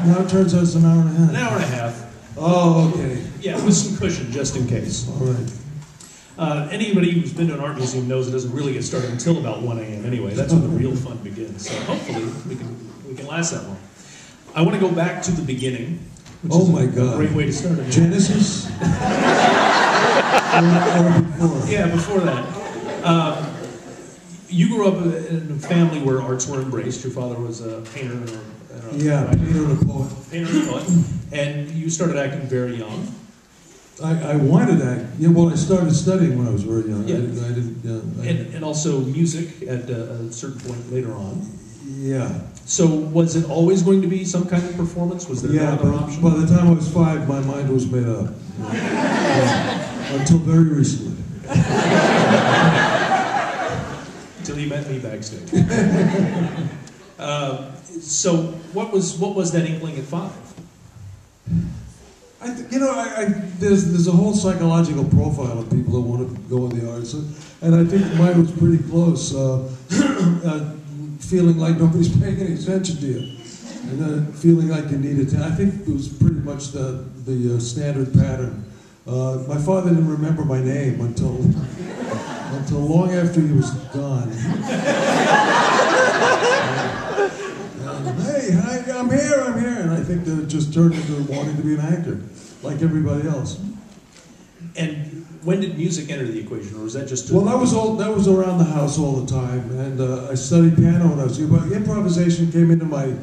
Now it turns out it's an hour and a half. An hour and a half. Oh, okay. Yeah, with some cushion, just in case. All right. Anybody who's been to an art museum knows it doesn't really get started until about 1 a.m. anyway. That's when the real fun begins. So hopefully we can last that long. I want to go back to the beginning, which is my God. a great way to start it. Genesis? or before? Yeah, before that. You grew up in a family where arts were embraced. Your father was a painter and painter and a poet. Painter and a poet. And you started acting very young. I wanted that. Yeah, well, I started studying when I was very young. Yeah. I didn't. And also music at a certain point later on. Yeah. So was it always going to be some kind of performance? Was there no other option? By the time I was 5, my mind was made up. Until very recently. Until you met me backstage. So what was that inkling at 5? There's a whole psychological profile of people that want to go in the arts, and I think mine was pretty close. Feeling like nobody's paying any attention to you, and then feeling like you need it. I think it was pretty much the standard pattern. My father didn't remember my name until long after he was gone. Hey, I'm here, and I think that it just turned into wanting to be an actor, like everybody else. And when did music enter the equation, or was that just? Well, that was around the house all the time, and I studied piano when I was young. But improvisation came into my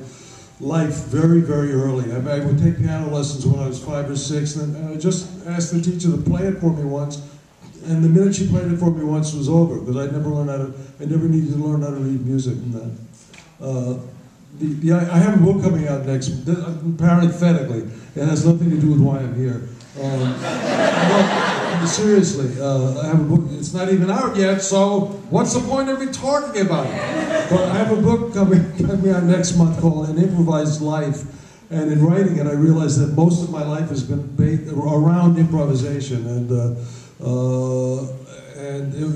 life very, very early. I would take piano lessons when I was 5 or 6, and I just asked the teacher to play it for me once. And the minute she played it for me once, it was over, because I never needed to learn how to read music. And I have a book coming out next, parenthetically. It has nothing to do with why I'm here. No, seriously, I have a book. It's not even out yet, so what's the point of me talking about it? But I have a book coming out next month called An Improvised Life. And in writing it, I realized that most of my life has been based around improvisation, and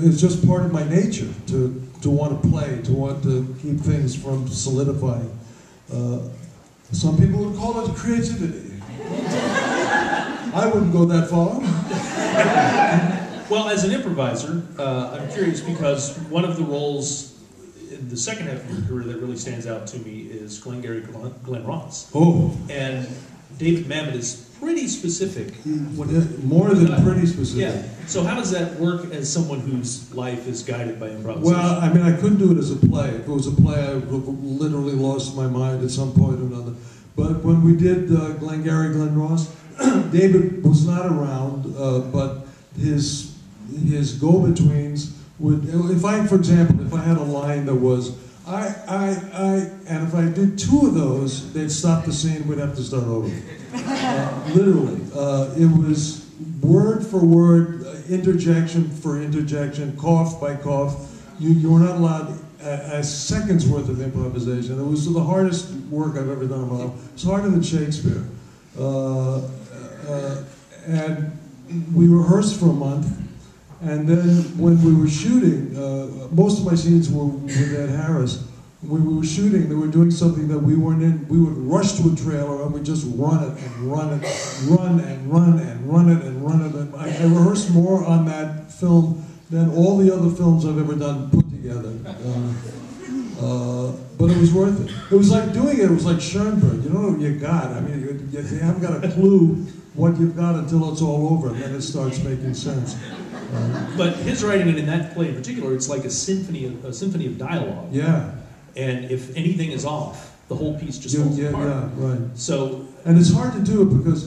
it's just part of my nature to want to play, to want to keep things from solidifying. Some people would call it creativity. I wouldn't go that far. Well, as an improviser, I'm curious because one of the roles in the second half of your career that really stands out to me is Glengarry Glen Ross. Oh. And David Mamet is pretty specific. More than pretty specific. Yeah. So how does that work as someone whose life is guided by improvisation? Well, I mean, I couldn't do it as a play. If it was a play, I would have literally lost my mind at some point or another. But when we did Glengarry Glen Ross, David was not around, but his go-betweens would, for example, if I had a line that was, and if I did 2 of those, they'd stop the scene, we'd have to start over. Literally. It was word for word, interjection for interjection, cough by cough. You were not allowed a second's worth of improvisation. It was the hardest work I've ever done in my life. It's harder than Shakespeare. And we rehearsed for a month, and then when we were shooting, most of my scenes were with Ed Harris. When we were shooting, they were doing something that we weren't in. We would rush to a trailer and we'd just run it and run it, run and run and run it and run it. And I rehearsed more on that film than all the other films I've ever done put together. But it was worth it. It was like doing it was like Schoenberg. You don't know what you got. I mean, you haven't got a clue what you've got until it's all over, and then it starts making sense. But his writing, and in that play in particular, it's like a symphony of dialogue. Yeah. And if anything is off, the whole piece just falls apart. Yeah, right. So, and it's hard to do it because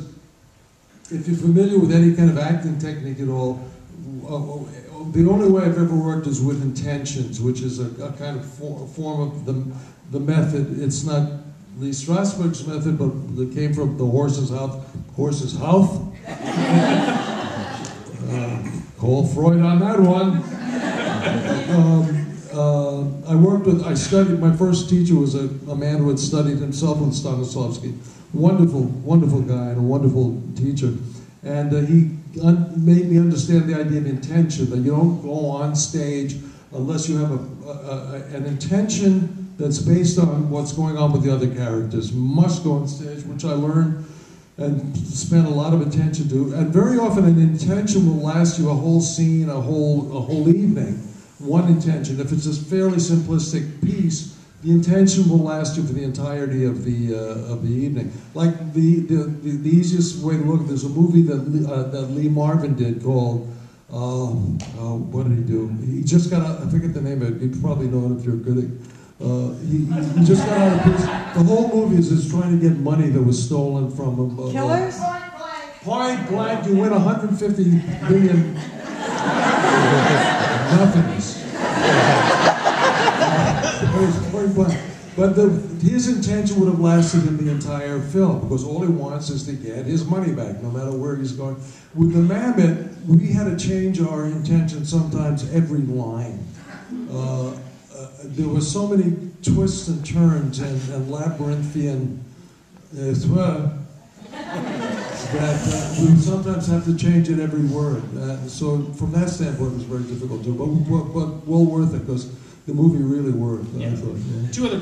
if you're familiar with any kind of acting technique at all, the only way I've ever worked is with intentions, which is a kind of form of the method. It's not Lee Strasberg's method, but it came from the horse's mouth. Call Freud on that one. I studied, my first teacher was a man who had studied himself with Stanislavski. Wonderful, wonderful guy and a wonderful teacher. And he made me understand the idea of intention, that you don't go on stage unless you have an intention that's based on what's going on with the other characters must go on stage, which I learned and spent a lot of attention to. And very often an intention will last you a whole scene, a whole evening. One intention. If it's a fairly simplistic piece, the intention will last you for the entirety of the evening. Like the easiest way to look, there's a movie that Lee Marvin did called, what did he do? He just got out, I forget the name of it, you probably know it if you're good at he just got out of prison. The whole movie is just trying to get money that was stolen from him. Killers? Point blank, you win 150 million nothings. Point blank. But his intention would have lasted him the entire film, because all he wants is to get his money back, no matter where he's going. With the Mammoth, we had to change our intention sometimes every line. There were so many twists and turns and labyrinthian that we would sometimes have to change it every word. So from that standpoint, it was very difficult too, but well worth it, because the movie really worked. Yeah. I thought, yeah. Two other